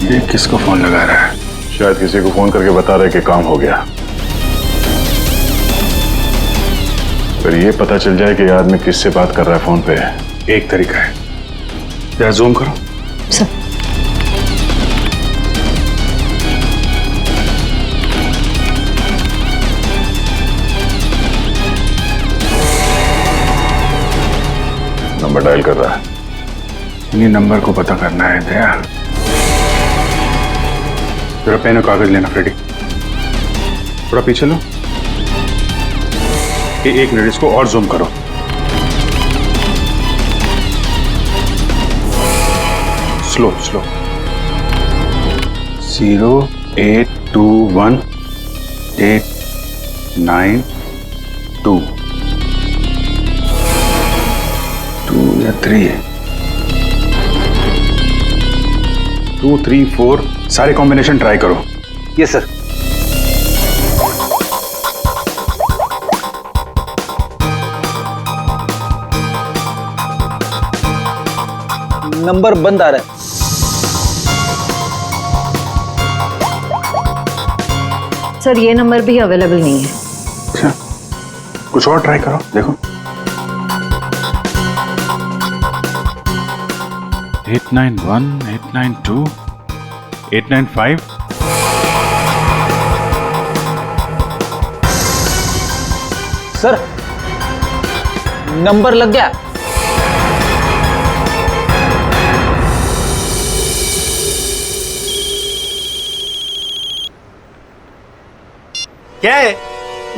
ये किसको फोन लगा रहा है? शायद किसी को फोन करके बता रहे कि काम हो गया। फिर ये पता चल जाए कि ये आदमी किससे बात कर रहा है फोन पे। एक तरीका है, जरा जूम करो। सर नंबर डायल कर रहा है। इन्हीं नंबर को पता करना है दया। जरा पेन और कागज लेना फ्रेडी। थोड़ा पीछे लो। एक मिनट, इसको और जूम करो। Slow slow. 0821892 2 या 3 2 3 4 सारे कॉम्बिनेशन ट्राई करो। Yes sir. नंबर बंद आ रहा है। सर ये नंबर भी अवेलेबल नहीं है। अच्छा, कुछ और ट्राई करो, देखो। 891 892 895। सर नंबर लग गया। क्या है?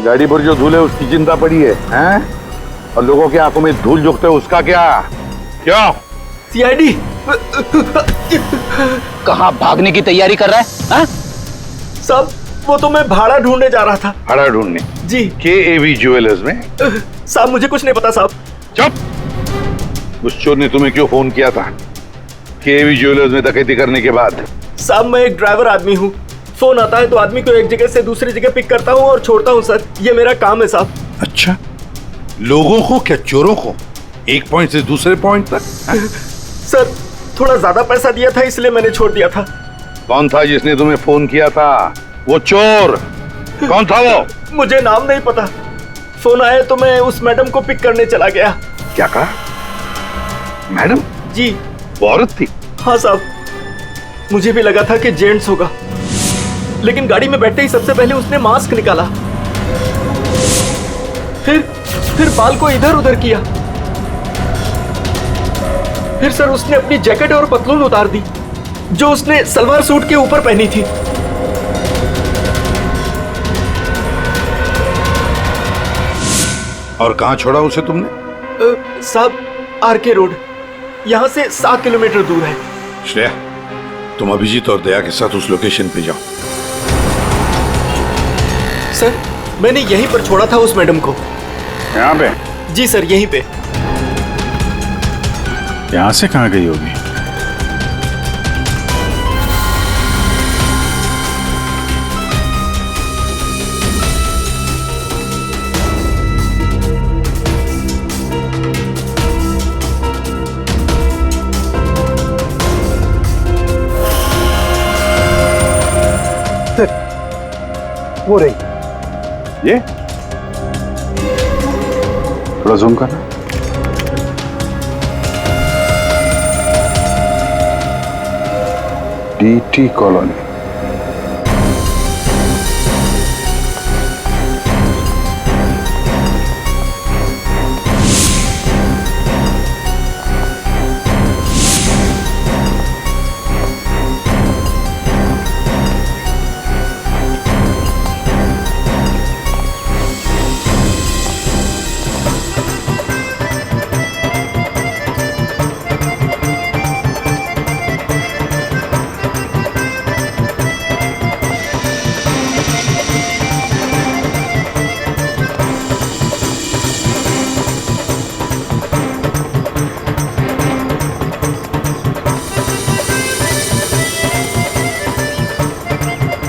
गाड़ी पर जो धूल है उसकी चिंता पड़ी है, हैं? और लोगों की आंखों में धूल झोंकते उसका क्या? क्या? सीआईडी। कहाँ भागने की तैयारी कर रहा है? हाँ? साहब वो तो मैं भाड़ा ढूंढने जा रहा था। भाड़ा ढूंढने? जी। KAV ज्वेलर्स में? साहब मुझे कुछ नहीं पता साहब। चुप! उस चोर ने तुम्हें क्यों फोन किया था KAV ज्वेलर्स में डकैती करने के बाद? साहब मैं एक ड्राइवर आदमी हूँ। फोन आता है तो आदमी को एक जगह से दूसरी जगह पिक करता हूँ और छोड़ता हूँ सर। ये मेरा काम है साहब। अच्छा, लोगों को क्या चोरों को एक पॉइंट से दूसरे पॉइंट तक? सर थोड़ा ज्यादा पैसा दिया था इसलिए मैंने छोड़ दिया था। कौन था जिसने तुम्हें फोन किया था? वो चोर कौन था वो? मुझे नाम नहीं पता। फोन आया तो मैं उस मैडम को पिक करने चला गया। क्या कहा? मैडम? जी। वो औरत थी? हाँ साहब, मुझे भी लगा था कि जेंट्स होगा, लेकिन गाड़ी में बैठते ही सबसे पहले उसने मास्क निकाला, फिर बाल को इधर उधर किया, फिर सर उसने अपनी जैकेट और पतलून उतार दी जो उसने सलवार सूट के ऊपर पहनी थी। और कहाँ छोड़ा उसे तुमने? साहब RK रोड, यहां से 7 किलोमीटर दूर है। श्रेया, तुम अभिजीत और दया के साथ उस लोकेशन पे जाओ। सर मैंने यहीं पर छोड़ा था उस मैडम को। यहाँ पे? जी सर यहीं पे। यहाँ से कहाँ गई होगी? वो रही। ये थोड़ा जूम करना। DT colony.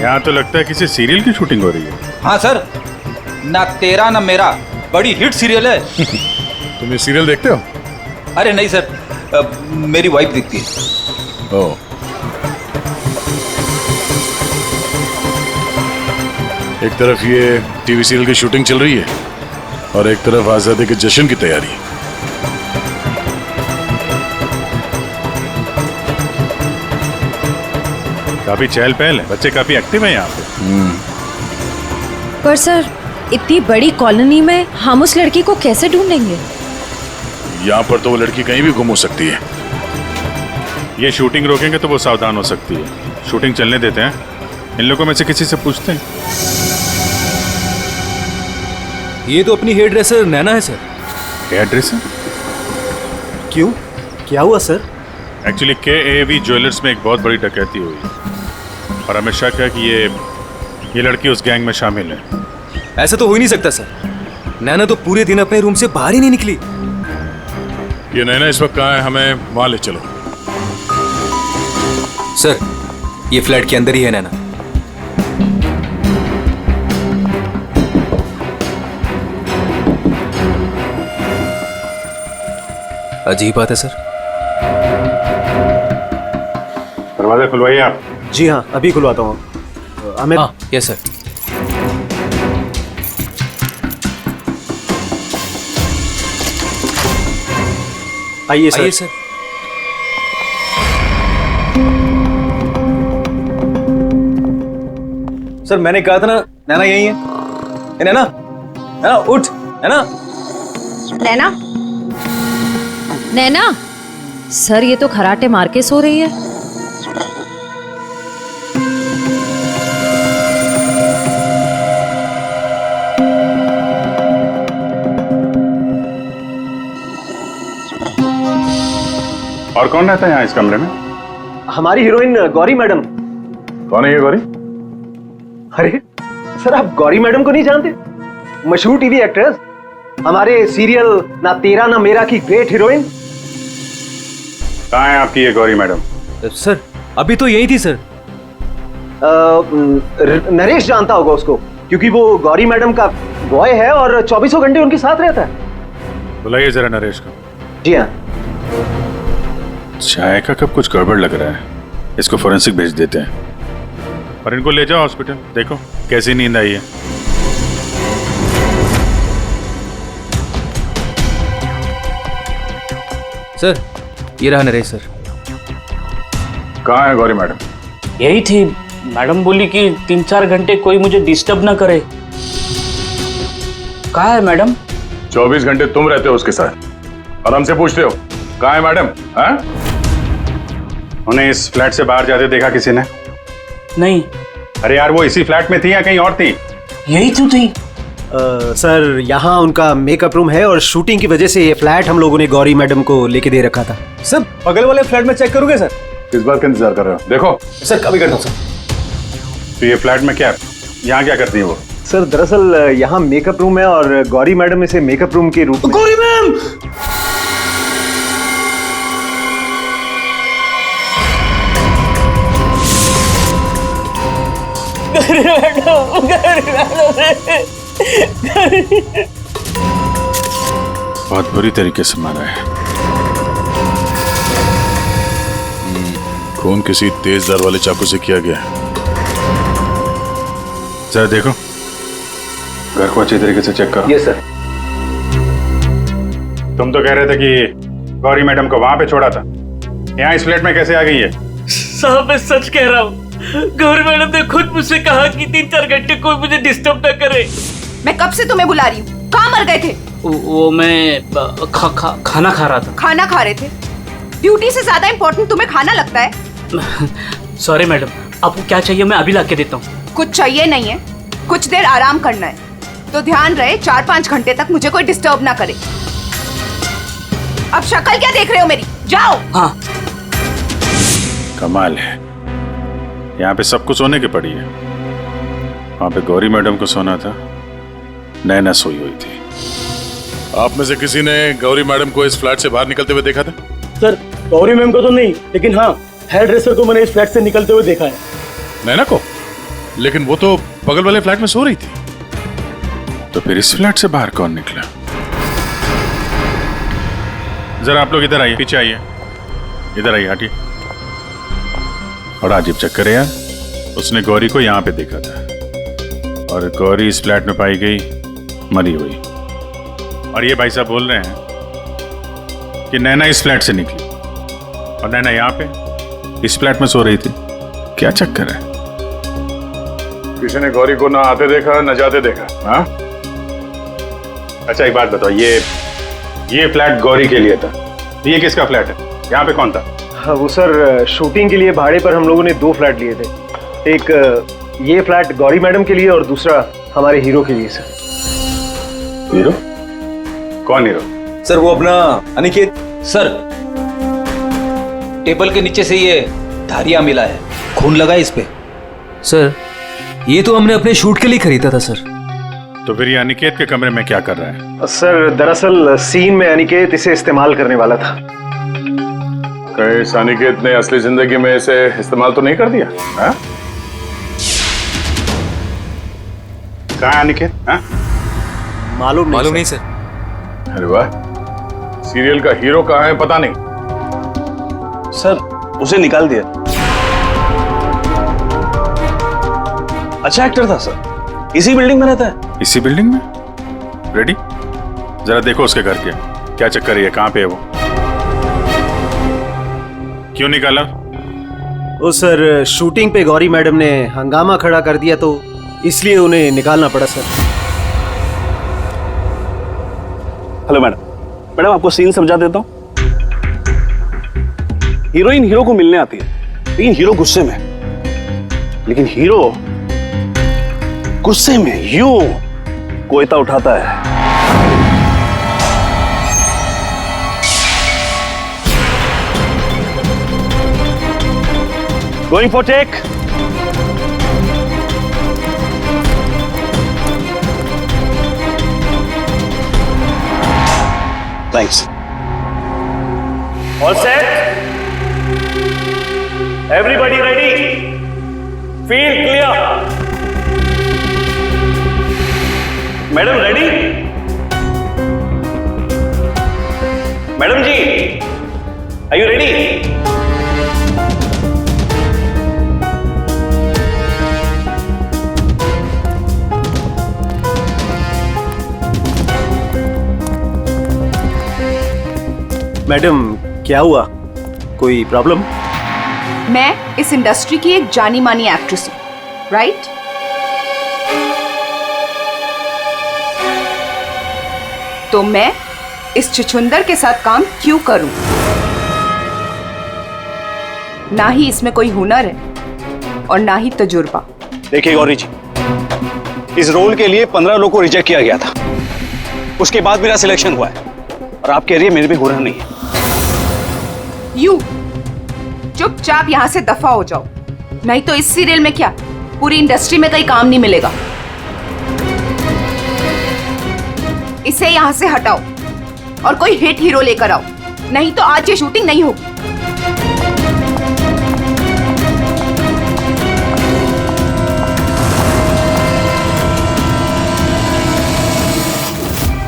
यहाँ तो लगता है किसी सीरियल की शूटिंग हो रही है। हाँ सर, ना तेरा ना मेरा बड़ी हिट सीरियल है। तुम ये सीरियल देखते हो? अरे नहीं सर, मेरी वाइफ देखती है। ओह, एक तरफ ये टीवी सीरियल की शूटिंग चल रही है और एक तरफ आजादी के जश्न की तैयारी। काफी चहल पहल है, बच्चे काफी एक्टिव हैं यहाँ पे। पर सर, इतनी बड़ी कॉलोनी में हम उस लड़की को कैसे ढूंढेंगे? यहाँ पर तो वो लड़की कहीं भी गुम हो सकती है। ये शूटिंग रोकेंगे तो वो सावधान हो सकती है। शूटिंग चलने देते हैं, इन लोगों में से किसी से पूछते हैं। ये तो अपनी हेयर ड्रेसर नैना है सर। Hair dresser? क्यों, क्या हुआ सर? एक्चुअली KAV ज्वेलर्स में एक बहुत बड़ी डकैती हुई और हमें शक है कि ये लड़की उस गैंग में शामिल है। ऐसा तो हो ही नहीं सकता सर। नैना तो पूरे दिन अपने रूम से बाहर ही नहीं निकली। ये नैना इस वक्त कहाँ है? हमें वहां ले चलो। सर, ये फ्लैट के अंदर ही है नैना। अजीब बात है सर। दरवाजा खुलवाइए आप। जी हाँ, अभी खुलवाता हूँ। हमें यस सर। आइए सर। सर मैंने कहा था ना, नैना यही है। नैना, नैना उठ। नैना, नैना, नैना। सर, ये तो खराटे मार के सो रही है। और कौन रहता है यहाँ इस कमरे में? हमारी हीरोइन गौरी मैडम। कौन है ये गौरी? अरे सर, आप गौरी मैडम को नहीं जानते? मशहूर टीवी एक्ट्रेस, हमारे सीरियल ना तेरा ना मेरा की ग्रेट हीरोइन। कहाँ है आपकी ये गौरी मैडम? सर अभी तो यही थी सर। नरेश जानता होगा उसको, क्योंकि वो गौरी मैडम का बॉय है और 24 घंटे उनके साथ रहता है। बुलाइए जरा नरेश को। जी हाँ। चाय का कब कुछ गड़बड़ लग रहा है, इसको फोरेंसिक भेज देते हैं और इनको ले जाओ हॉस्पिटल। देखो कैसी नींद आई है। सर ये रहा नरेश सर। कहाँ है गौरी मैडम? यही थी। मैडम बोली कि 3-4 घंटे कोई मुझे डिस्टर्ब ना करे। कहाँ है मैडम? 24 घंटे तुम रहते हो उसके साथ और हमसे पूछते हो कहाँ है मैडम? हाँ? उन्हें इस फ्लैट से बाहर जाते देखा किसी ने? नहीं। अरे यार, वो इसी फ्लैट में थी या कहीं और थी? यही तो थी। सर यहाँ उनका मेकअप रूम है और शूटिंग की वजह से ये फ्लैट हम लोगों ने गौरी मैडम को लेके दे रखा था। सर बगल वाले फ्लैट में चेक करोगे सर? किस बात का इंतजार कर रहे हो? देखो सर कभी करता हूँ सर। तो ये फ्लैट में क्या, यहाँ क्या करती है वो? सर दरअसल यहाँ मेकअप रूम है और गौरी मैडम इसे मेकअप रूम के रूप में। गौरी मैम! बहुत बुरी तरीके से मारा है। खून किसी तेज धार वाले चाकू से किया गया है। जरा देखो, घर को अच्छी तरीके से चेक करो। Yes sir. तुम तो कह रहे थे कि गौरी मैडम को वहां पे छोड़ा था, यहाँ इस फ्लैट में कैसे आ गई है? साहब मैं सच कह रहा हूँ। गौरी मैडम ने खुद मुझसे कहा कि 3-4 घंटे कोई मुझे डिस्टर्ब ना करे। मैं कब से तुम्हें बुला रही हूँ, कहाँ मर गए थे? वो मैं खाना खा रहा था। खाना खा रहे थे? ड्यूटी से ज्यादा इम्पोर्टेंट तुम्हें खाना लगता है? सॉरी मैडम, आपको क्या चाहिए मैं अभी लाके देता हूँ। कुछ चाहिए नहीं है, कुछ देर आराम करना है, तो ध्यान रहे 4-5 घंटे तक मुझे कोई डिस्टर्ब ना करे। अब शक्ल क्या देख रहे हो मेरी? जाओ। हाँ। कमाल है, यहाँ पे सब कुछ सोने की पड़ी है। वहां पे गौरी मैडम को सोना था, नैना सोई हुई थी। आप में से किसी ने गौरी मैडम को इस फ्लैट से बाहर निकलते हुए देखा था? सर गौरी मैम को तो नहीं, लेकिन हाँ हेयर ड्रेसर को मैंने इस फ्लैट से निकलते हुए देखा है। नैना को? लेकिन वो तो बगल वाले फ्लैट में सो रही थी। तो फिर इस फ्लैट से बाहर कौन निकला? जरा आप लोग इधर आइए, पीछे आइए, इधर आइए, हटिए। और अजीब चक्कर है यार, उसने गौरी को यहाँ पे देखा था और गौरी इस फ्लैट में पाई गई मरी हुई। और ये भाई साहब बोल रहे हैं कि नैना इस फ्लैट से निकली और नैना यहाँ पे इस फ्लैट में सो रही थी। क्या चक्कर है? किसी ने गौरी को ना आते देखा ना जाते देखा? हाँ? अच्छा एक बात बताओ, ये फ्लैट गौरी के लिए था, ये किसका फ्लैट है? यहाँ पे कौन था? हाँ वो सर, शूटिंग के लिए भाड़े पर हम लोगों ने 2 फ्लैट लिए थे। एक ये फ्लैट गौरी मैडम के लिए और दूसरा हमारे हीरो के लिए सर। हीरो? कौन हीरो? सर वो अपना अनिकेत। सर टेबल के नीचे से ये धारियां मिला है, खून लगा है इस पे। सर ये तो हमने अपने शूट के लिए खरीदा था सर। तो फिर ये अनिकेत के कमरे में क्या कर रहा है? सर दरअसल सीन में अनिकेत इसे इस्तेमाल करने वाला था। कहीं इस अनिकेत ने असली जिंदगी में इसे इस्तेमाल तो नहीं कर दिया? हाँ? कहाँ है अनिकेत? हाँ? मालूम नहीं सर। अरे वाह, सीरियल का हीरो कहाँ है पता नहीं। सर उसे निकाल दिया। अच्छा एक्टर था सर, इसी बिल्डिंग में रहता है। इसी बिल्डिंग में? रेडी? जरा देखो उसके घर के क्या चक्कर है, कहाँ पे है वो? क्यों निकाला? ओ सर, शूटिंग पे गौरी मैडम ने हंगामा खड़ा कर दिया तो इसलिए उन्हें निकालना पड़ा सर। हेलो मैडम, मैडम आपको सीन समझा देता हूँ। हीरोइन हीरो को मिलने आती है, लेकिन हीरो गुस्से में, लेकिन हीरो गुस्से में यूं कोयता उठाता है। Going for take. Thanks. All set, everybody ready, field clear. Madam ready? Madam ji are you ready? Madam क्या हुआ, कोई प्रॉब्लम? मैं इस इंडस्ट्री की एक जानी मानी एक्ट्रेस हूँ, राइट? तो मैं इस छुछुंदर के साथ काम क्यों करूं? ना ही इसमें कोई हुनर है और ना ही तजुर्बा। देखिए गौरी जी, इस रोल के लिए 15 लोगों को रिजेक्ट किया गया था, उसके बाद मेरा सिलेक्शन हुआ है और आप कह रही है मेरे भी हुनर नहीं है। यू चुपचाप यहां से दफा हो जाओ, नहीं तो इस सीरियल में क्या पूरी इंडस्ट्री में कहीं काम नहीं मिलेगा। इसे यहां से हटाओ और कोई हिट हीरो लेकर आओ, नहीं तो आज ये शूटिंग नहीं होगी।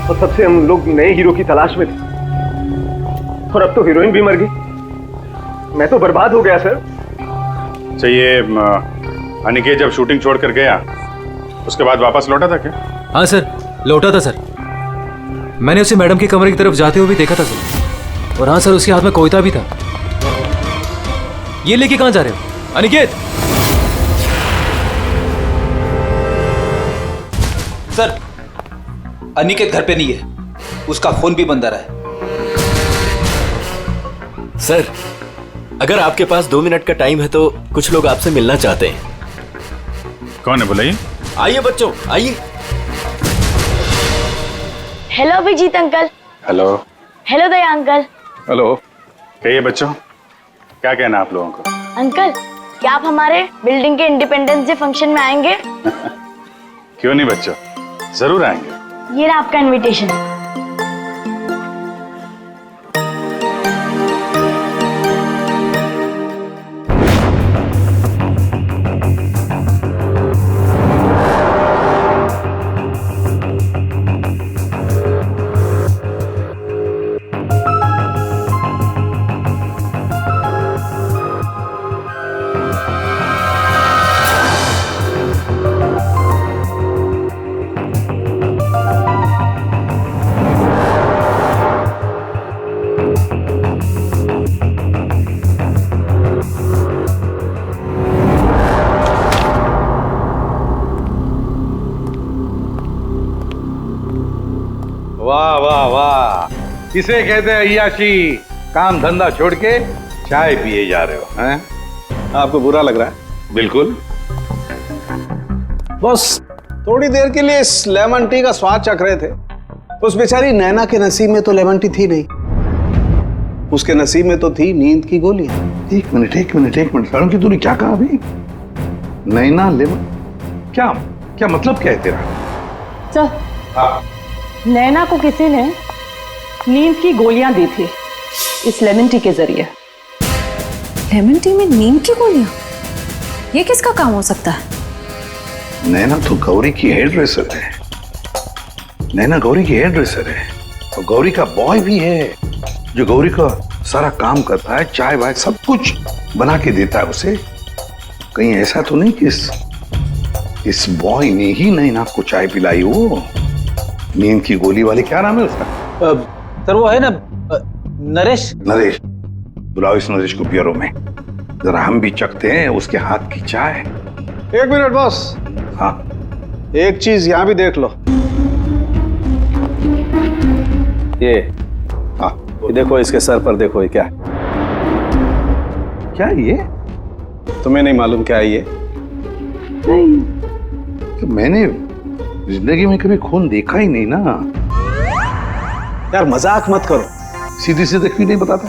और तब से हम लोग नए हीरो की तलाश में थे और अब तो हीरोइन भी मर गई। मैं तो बर्बाद हो गया सर। चाहिए अनिकेत जब शूटिंग छोड़कर गया उसके बाद वापस लौटा था क्या? हाँ सर, लौटा था सर। मैंने उसे मैडम के कमरे की तरफ जाते हुए भी देखा था सर। और हाँ सर, उसके हाथ में कोयता भी था। ये लेके कहाँ जा रहे हो अनिकेत? सर अनिकेत घर पे नहीं है, उसका फोन भी बंद आ रहा है। सर अगर आपके पास 2 मिनट का टाइम है तो कुछ लोग आपसे मिलना चाहते हैं। कौन है बुलाइए? आइए बच्चों आइए। Hello Abhijeet uncle. Hello. Hello Daya uncle. Hello. कहिए बच्चों, क्या कहना आप लोगों को? अंकल क्या आप हमारे बिल्डिंग के इंडिपेंडेंस डे फंक्शन में आएंगे? क्यों नहीं बच्चों, जरूर आएंगे। ये रहा आपका इनविटेशन। वाह वाह वाह, इसे कहते हैं अय्याशी। काम धंधा छोड़ के चाय पिए जा रहे हो हैं? आपको बुरा लग रहा है? बिल्कुल। बस थोड़ी देर के लिए इस लेमन टी का स्वाद चख रहे थे। उस बेचारी नैना के नसीब में तो लेमन टी थी नहीं, उसके नसीब में तो थी नींद की गोलियां। एक मिनट सारुण की तूने क्या कहा अभी? नैना लेमन, क्या क्या मतलब क्या है तेरा? सर, नैना को किसी ने नींद की गोलियां दी थी इस लेमन टी के जरिए। लेमन टी में नींद की गोलियां? ये किसका काम हो सकता है? नैना तो गौरी की हेयर ड्रेसर है। नैना गौरी की हेयर ड्रेसर है और गौरी का बॉय भी है जो गौरी का सारा काम करता है, चाय वाय सब कुछ बना के देता है उसे। कहीं ऐसा तो नहीं कि इस बॉय ने ही नैना को चाय पिलाई हो? नींद की गोली वाले, क्या नाम है उसका? सर वो है ना, नरेश। नरेश, बुलाओ इस नरेश को ब्यूरो में, जरा हम भी चखते हैं उसके हाथ की चाय। 1 मिनट बॉस। हाँ, एक चीज यहां भी देख लो। ये हाँ, ये देखो, इसके सर पर देखो, ये क्या है? क्या ये? तुम्हें नहीं मालूम क्या है ये? नहीं, तो मैंने जिंदगी में कभी खून देखा ही नहीं ना। यार मजाक मत करो, सीधी सीधे क्यों नहीं बताता?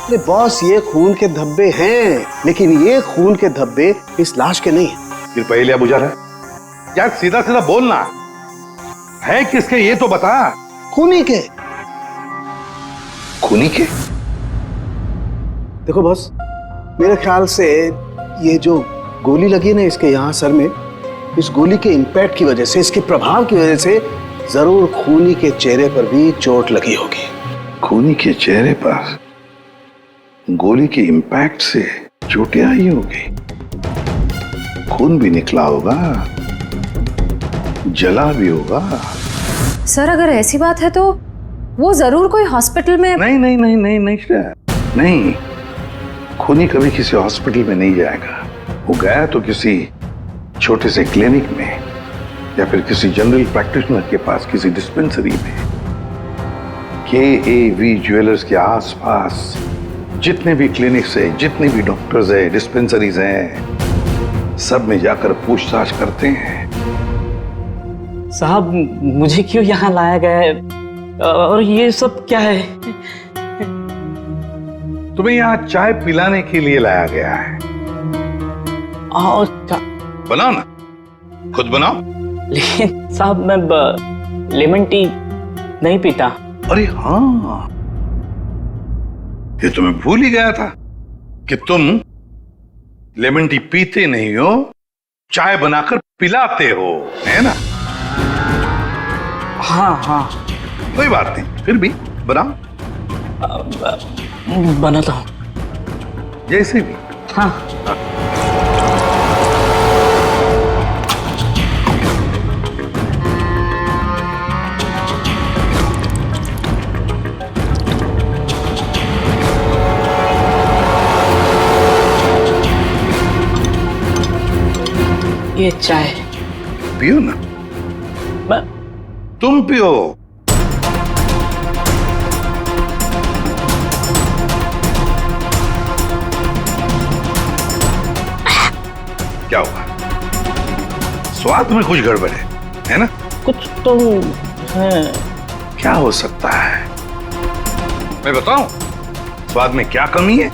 अरे बॉस, ये खून के धब्बे हैं, लेकिन ये खून के धब्बे इस लाश के नहीं हैं। फिर पहले बुझा रहा है यार, सीधा सीधा बोलना है किसके, ये तो बता। खूनी के। खूनी के? देखो बॉस, मेरे ख्याल से ये जो गोली लगी है ना इसके यहाँ सर में, इस गोली के इंपैक्ट की वजह से, इसके प्रभाव की वजह से जरूर खूनी के चेहरे पर भी चोट लगी होगी। खूनी के चेहरे पर गोली के इंपैक्ट से चोटें आई होगी, खून भी निकला होगा, जला भी होगा। सर, अगर ऐसी बात है तो वो जरूर कोई हॉस्पिटल में। नहीं, खूनी कभी किसी हॉस्पिटल में नहीं जाएगा। वो गया तो किसी छोटे से क्लिनिक में या फिर किसी जनरल प्रैक्टिशनर के पास, किसी डिस्पेंसरी में। KAV ज्वेलर्स के आसपास जितने भी क्लिनिक्स है, जितने भी डॉक्टर्स है, डिस्पेंसरीज हैं, सब में जाकर पूछताछ करते हैं। साहब, मुझे क्यों यहाँ लाया गया है और ये सब क्या है? तुम्हें यहाँ चाय पिलाने के लिए लाया गया है। बनाओ ना, खुद बनाओ। लेकिन साहब, मैं लेमन टी नहीं पीता। अरे हाँ, ये तो मैं भूल ही गया था कि तुम लेमन टी पीते नहीं हो, चाय बनाकर पिलाते हो, है ना? हाँ। कोई बात नहीं, फिर भी बनाओ। बनाता हूँ। जैसे भी। हाँ। ये चाय पियो ना। तुम पियो। क्या हुआ? स्वाद में कुछ गड़बड़ है ना? कुछ तो है। क्या हो सकता है? मैं बताऊं स्वाद में क्या कमी है?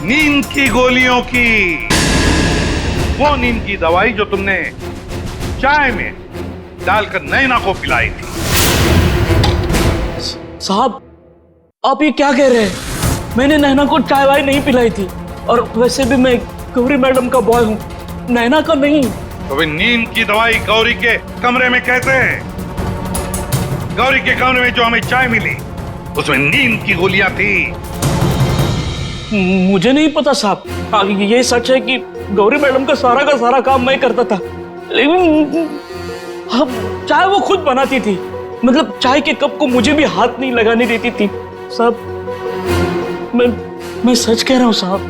नींद की गोलियों की, वो नींद की दवाई जो तुमने चाय में डालकर नैना को पिलाई थी। साहब, आप ये क्या कह रहे हैं? मैंने नैना को चाय वाय नहीं पिलाई थी, और वैसे भी मैं गौरी मैडम का बॉय हूँ, नैना का नहीं। तो वे नींद की दवाई गौरी के कमरे में कैसे है? गौरी के कमरे में जो हमें चाय मिली उसमें नींद की गोलियां थी। मुझे नहीं पता साहब। हाँ, ये सच है कि गौरी मैडम का सारा काम मैं करता था, लेकिन अब चाय वो खुद बनाती थी। मतलब चाय के कप को मुझे भी हाथ नहीं लगाने देती थी। साहब, मैं सच कह रहा हूँ साहब।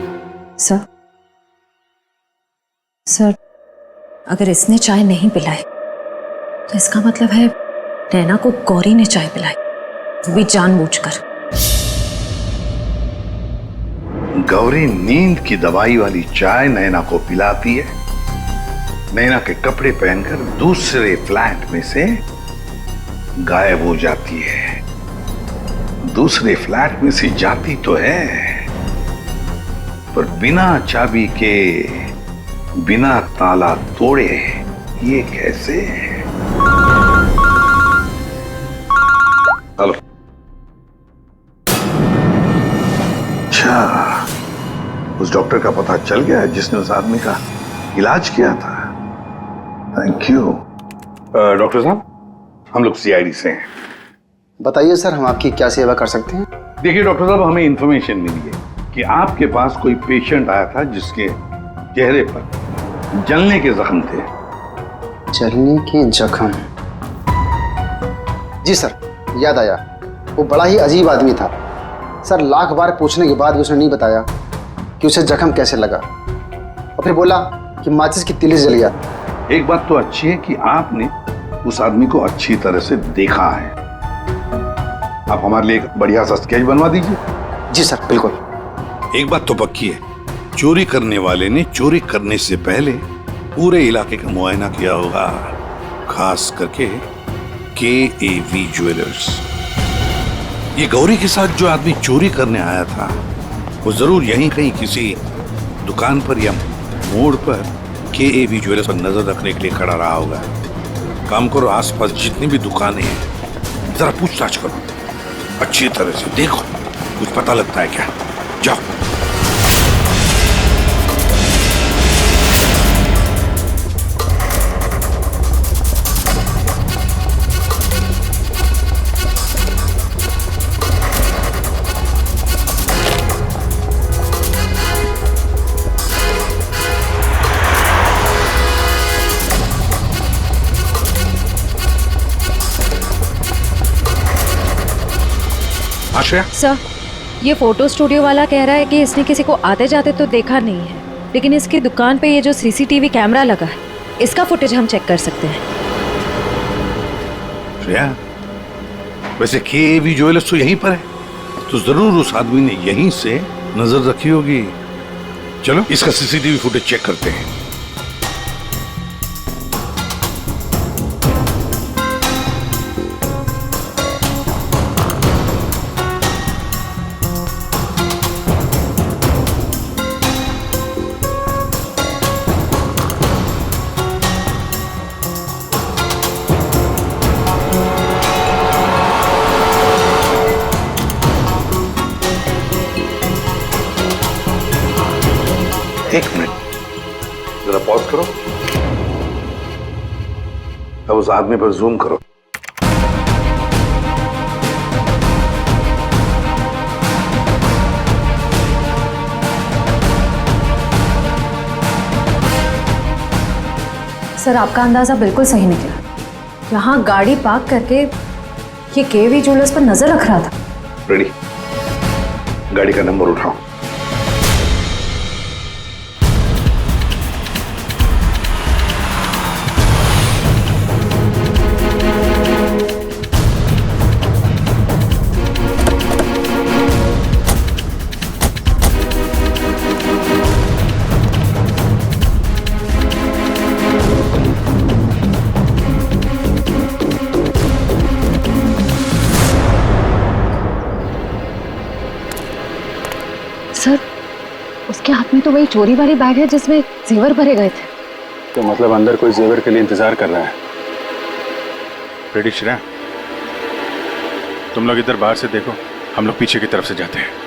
सर, अगर इसने चाय नहीं पिलाई तो इसका मतलब है नैना को गौरी ने चाय पिलाई, वो भी जानबूझकर। गौरी नींद की दवाई वाली चाय नैना को पिलाती है, नैना के कपड़े पहनकर दूसरे फ्लैट में से गायब हो जाती है। दूसरे फ्लैट में से जाती तो है, पर बिना चाबी के, बिना ताला तोड़े। ये कैसे? हेलो। अच्छा, उस डॉक्टर का पता चल गया जिसने उस आदमी का इलाज किया था। Thank you. डॉक्टर साहब, हम लोग सीआईडी से हैं। बताइए सर, हम आपकी क्या सेवा कर सकते हैं? देखिए डॉक्टर साहब, हमें इंफॉर्मेशन मिली है कि आपके पास कोई पेशेंट आया था जिसके चेहरे पर जलने के जख्म थे। जलने के जख्म? जी सर, याद आया। वो बड़ा ही अजीब आदमी था सर। लाख बार पूछने के बाद भी उसने नहीं बताया कि उसे जख्म कैसे लगा, और फिर बोला कि माचिस की तिली जल गया। एक बात तो अच्छी है कि आपने उस आदमी को अच्छी तरह से देखा है। आप हमारे लिए एक बढ़िया सा स्केच बनवा दीजिए। जी सर, बिल्कुल। एक बात तो पक्की है, चोरी करने वाले ने चोरी करने से पहले पूरे इलाके का मुआयना किया होगा, खास करके KAV ज्वेलर्स। ये गौरी के साथ जो आदमी चोरी करने आया था, वो जरूर यहीं कहीं किसी दुकान पर या मोड़ पर KAV ज्वेलर्स पर नजर रखने के लिए खड़ा रहा होगा। काम करो, आसपास जितनी भी दुकानें हैं जरा पूछताछ करो, अच्छी तरह से देखो, कुछ पता लगता है क्या। जाओ। आश्रया? सर, ये फोटो स्टूडियो वाला कह रहा है कि इसने किसी को आते जाते तो देखा नहीं है, लेकिन इसकी दुकान पे ये जो CCTV कैमरा लगा है, इसका फुटेज हम चेक कर सकते हैं। श्रेया, वैसे KAV ज्वेलर्स तो यहीं पर है, तो जरूर उस आदमी ने यहीं से नजर रखी होगी। चलो इसका CCTV फुटेज चेक करते हैं। एक मिनट, जरा पॉज करो। अब उस आदमी पर जूम करो। सर, आपका अंदाजा बिल्कुल सही निकला। यहाँ गाड़ी पार्क करके ये KAV ज्वेलर्स पर नजर रख रहा था। रेडी, गाड़ी का नंबर उठाओ। सर, उसके हाथ में तो वही चोरी वाली बैग है जिसमें जेवर भरे गए थे। तो मतलब अंदर कोई जेवर के लिए इंतजार कर रहा है। रेडी श्रेया, तुम लोग इधर बाहर से देखो, हम लोग पीछे की तरफ से जाते हैं।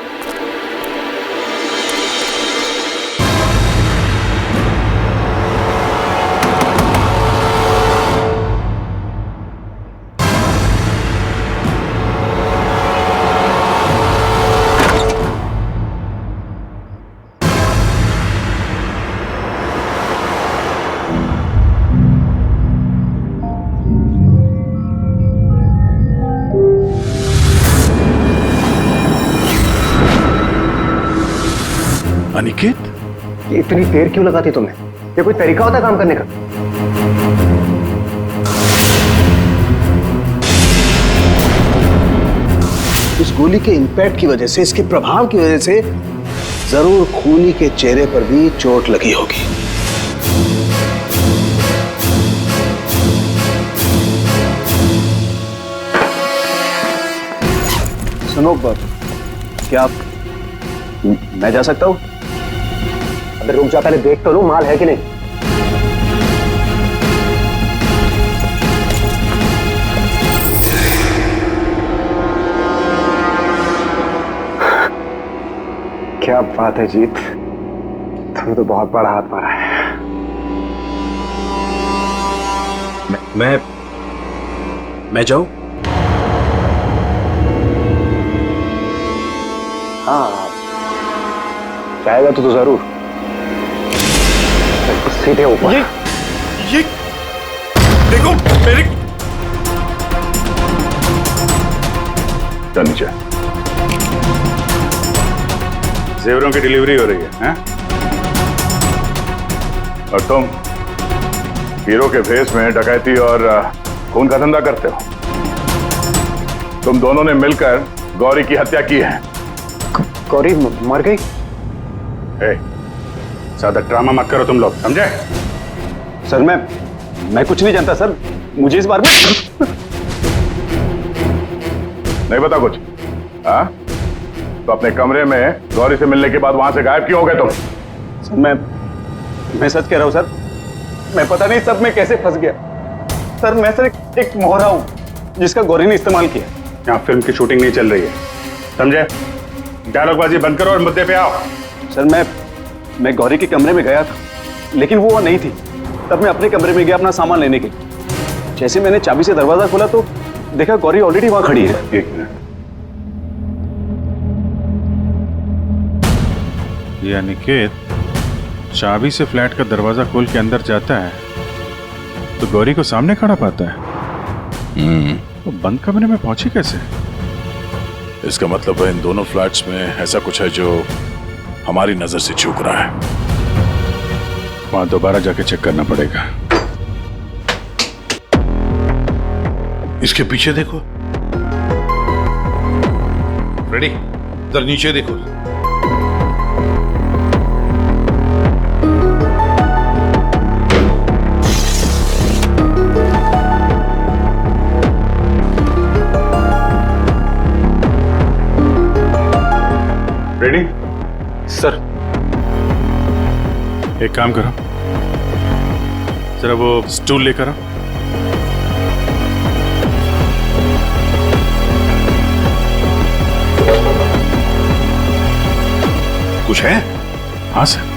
अनिकेत, ये इतनी देर क्यों लगाती तुम्हें? ये कोई तरीका होता है काम करने का? गोली के इंपैक्ट की वजह से, इसके प्रभाव की वजह से जरूर खूनी के चेहरे पर भी चोट लगी होगी। सुनो, क्या मैं जा सकता हूँ? अबे रुक जा, पहले देख तो लो माल है कि नहीं। क्या बात है जीत, तुमने तो बहुत बड़ा हाथ मारा है। मैं जाऊं? हाँ, जाएगा तो जरूर। सीधे ऊपर। ये देखो मेरे। चल नीचे। जेवरों की डिलीवरी हो रही है, हैं? और तुम हीरो के भेस में डकैती और खून का धंधा करते हो। तुम दोनों ने मिलकर गौरी की हत्या की है। गौरी मर गई? ज्यादा ड्रामा मत करो तुम लोग, समझे? सर मैं कुछ नहीं जानता सर, मुझे इस बारे में नहीं पता कुछ। हाँ, तो अपने कमरे में गौरी से मिलने के बाद वहां से गायब क्यों हो गए तुम? सर मैं सच कह रहा हूं सर, मैं पता नहीं सब में कैसे फंस गया। सर मैं सर एक मोहरा हूं जिसका गौरी ने इस्तेमाल किया। यहाँ फिल्म की शूटिंग नहीं चल रही है, समझे? डायलॉगबाजी बंद करो और मुद्दे पे आओ। सर मैं गौरी के कमरे में गया था, लेकिन वो नहीं थी। तब मैं अपने कमरे में गया अपना सामान लेने के लिए। जैसे मैंने चाबी से दरवाजा खोला तो देखा गौरी ऑलरेडी वहां खड़ी है। एक मिनट, ये अनिकेत चाबी से फ्लैट का दरवाजा खोल के अंदर जाता है तो गौरी को सामने खड़ा पाता है। तो बंद कमरे में पहुंची कैसे? इसका मतलब है इन दोनों फ्लैट्स में ऐसा कुछ है जो हमारी नजर से चूक रहा है। वहां दोबारा जाके चेक करना पड़ेगा। इसके पीछे देखो। रेडी, इधर नीचे देखो। रेडी? सर एक काम करो, जरा वो स्टूल लेकर आओ। कुछ है? हाँ सर।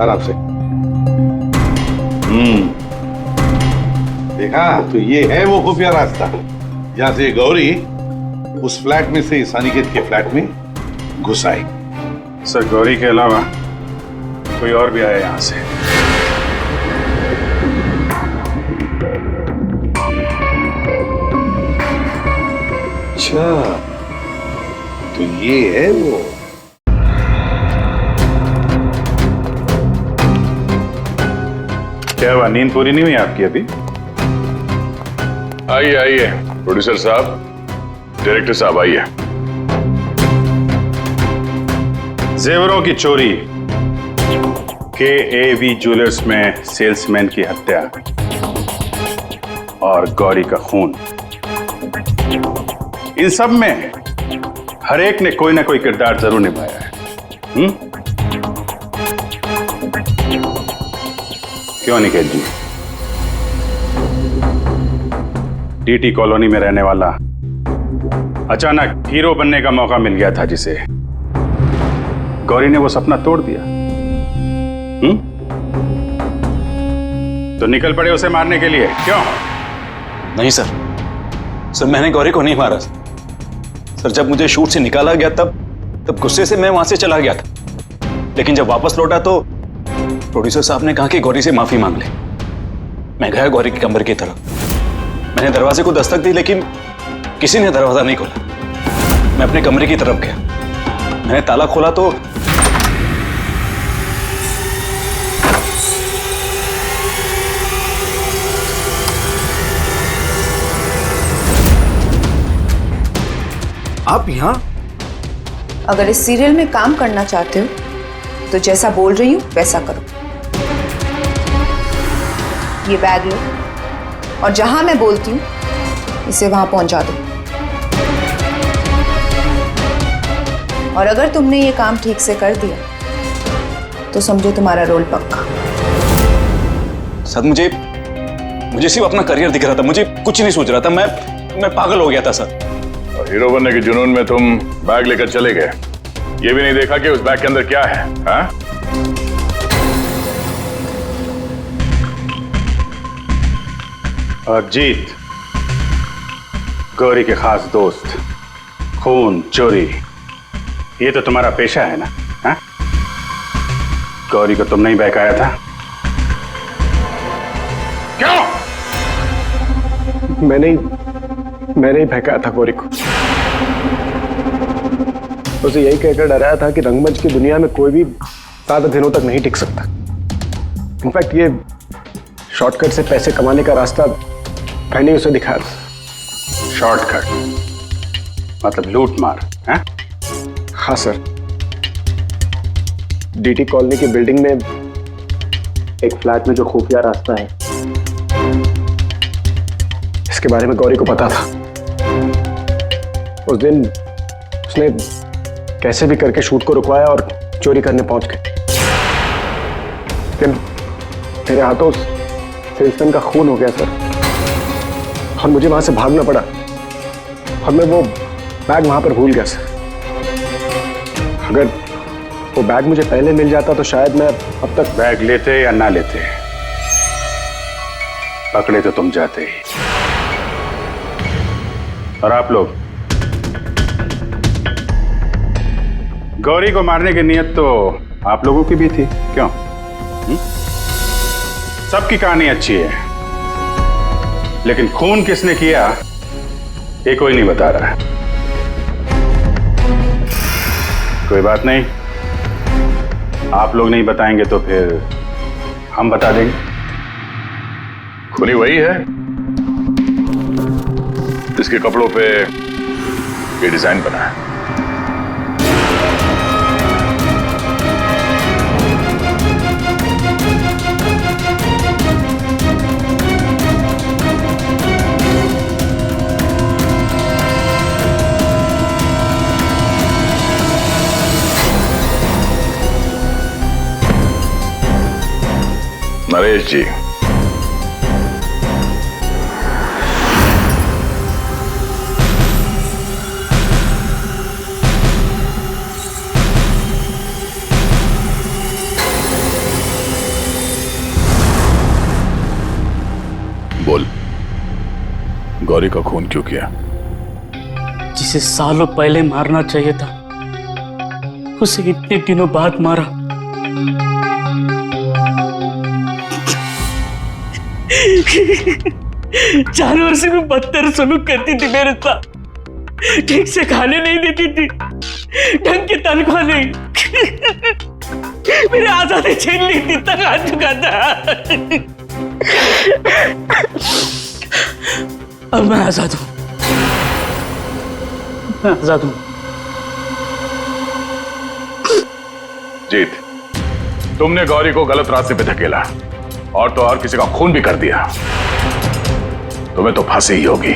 आराम से। देखा, तो ये है वो खुफिया रास्ता जहां से गौरी उस फ्लैट में से इस अनिकेत के फ्लैट में घुस आई। सर गौरी के अलावा कोई और भी आया यहां से? अच्छा, तो ये है वो। क्या हुआ, नींद पूरी नहीं हुई आपकी अभी? आइए आइए प्रोड्यूसर साहब, डायरेक्टर साहब आइए। जेवरों की चोरी, KAV ज्वेलर्स में सेल्समैन की हत्या और गौरी का खून, इन सब में हर एक ने कोई ना कोई किरदार जरूर निभाया है। क्यों निकेत जी? टीटी कॉलोनी में रहने वाला अचानक हीरो बनने का मौका मिल गया था जिसे, गौरी ने वो सपना तोड़ दिया। तो निकल पड़े उसे मारने के लिए, क्यों? नहीं सर, मैंने गौरी को नहीं मारा सर। जब मुझे शूट से निकाला गया तब गुस्से से मैं वहां से चला गया था। लेकिन जब वापस लौटा तो प्रोड्यूसर साहब ने कहा कि गौरी से माफी मांग ले। मैं गया गौरी के कमरे की तरफ। मैंने दरवाजे को दस्तक दी लेकिन किसी ने दरवाजा नहीं खोला। मैं अपने कमरे की तरफ गया। मैंने ताला खोला तो आप यहाँ? अगर इस सीरियल में काम करना चाहते हो तो जैसा बोल रही हूँ वैसा करो। ये बैग लो और जहां मैं बोलती हूँ इसे वहां पहुंचा दो। और अगर तुमने ये काम ठीक से कर दिया तो समझो तुम्हारा रोल पक्का। सर मुझे सिर्फ अपना करियर दिख रहा था, मुझे कुछ नहीं सोच रहा था। मैं पागल हो गया था सर। और हीरो बनने के जुनून में तुम बैग लेकर चले गए, ये भी नहीं देखा कि उस बैग के अंदर क्या है। हाँ? और जीत, गौरी के खास दोस्त, खून चोरी, ये तो तुम्हारा पेशा है ना? हाँ? गौरी को तुमने ही बहकाया था। क्यों? मैंने ही बहकाया था गौरी को। उसे यही कहकर डराया था कि रंगमंच की दुनिया में कोई भी ज्यादा दिनों तक नहीं टिक सकता। इनफैक्ट ये शॉर्टकट से पैसे कमाने का रास्ता मैंने उसे दिखाया था। शॉर्टकट मतलब लूट मार? हाँ? हाँ सर, डीटी कॉलोनी की बिल्डिंग में एक फ्लैट में जो खुफिया रास्ता है, इसके बारे में गौरी को पता था। उस दिन उसने कैसे भी करके शूट को रुकवाया और चोरी करने पहुंच गए। लेकिन मेरे हाथों सेल्समैन का खून हो गया सर, और मुझे वहां से भागना पड़ा और मैं वो बैग वहां पर भूल गया सर। अगर वो बैग मुझे पहले मिल जाता तो शायद मैं अब तक। बैग लेते या ना लेते, पकड़े तो तुम जाते ही। और आप लोग, गौरी को मारने की नीयत तो आप लोगों की भी थी, क्यों? सबकी कहानी अच्छी है, लेकिन खून किसने किया ये कोई नहीं बता रहा है। कोई बात नहीं, आप लोग नहीं बताएंगे तो फिर हम बता देंगे। खूनी वही है जिसके कपड़ों पे ये डिजाइन बना है। नरेश जी, बोल, गौरी का खून क्यों किया? जिसे सालों पहले मारना चाहिए था उसे इतने दिनों बाद मारा। जानवर से भी बदतर सलूक करती थी मेरे साथ। ठीक से खाने नहीं देती थी, ढंग की तनख्वाह नहीं, मेरे आजादी छीन ली थी, तक आ चुका था। अब मैं आजाद हूं, मैं आजाद हूं। जीत, तुमने गौरी को गलत रास्ते पे धकेला और तो और किसी का खून भी कर दिया। तुम्हें तो फांसी ही होगी।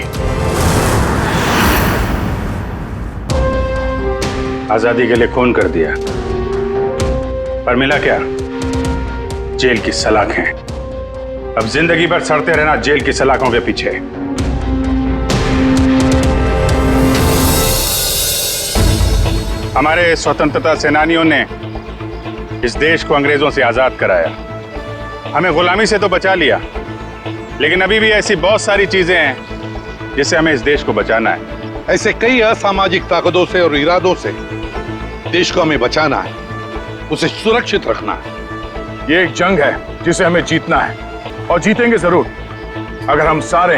आजादी के लिए खून कर दिया, पर मिला क्या? जेल की सलाखें। अब जिंदगी भर सड़ते रहना जेल की सलाखों के पीछे। हमारे स्वतंत्रता सेनानियों ने इस देश को अंग्रेजों से आजाद कराया। हमें गुलामी से तो बचा लिया, लेकिन अभी भी ऐसी बहुत सारी चीजें हैं जिससे हमें इस देश को बचाना है। ऐसे कई असामाजिक ताकतों से और इरादों से देश को हमें बचाना है, उसे सुरक्षित रखना है। ये एक जंग है जिसे हमें जीतना है, और जीतेंगे जरूर अगर हम सारे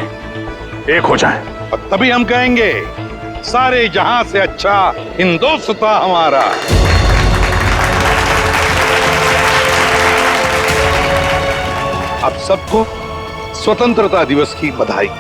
एक हो जाएं। और तभी हम कहेंगे सारे जहां से अच्छा हिंदुस्तान हमारा। आप सबको स्वतंत्रता दिवस की बधाई।